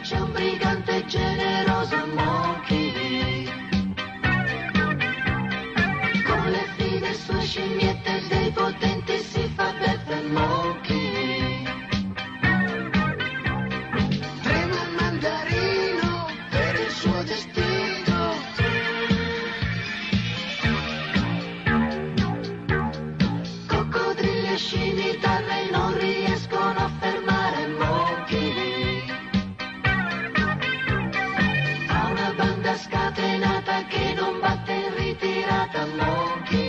c'è un brigante generoso Monkey, con le fide sue scimmiette dei potenti si fa beffe Monkey. Trema il mandarino per il suo destino, coccodrilli e scimitarre non riescono a fermare Monkey. Ha una banda scatenata che non batte in ritirata Monkey.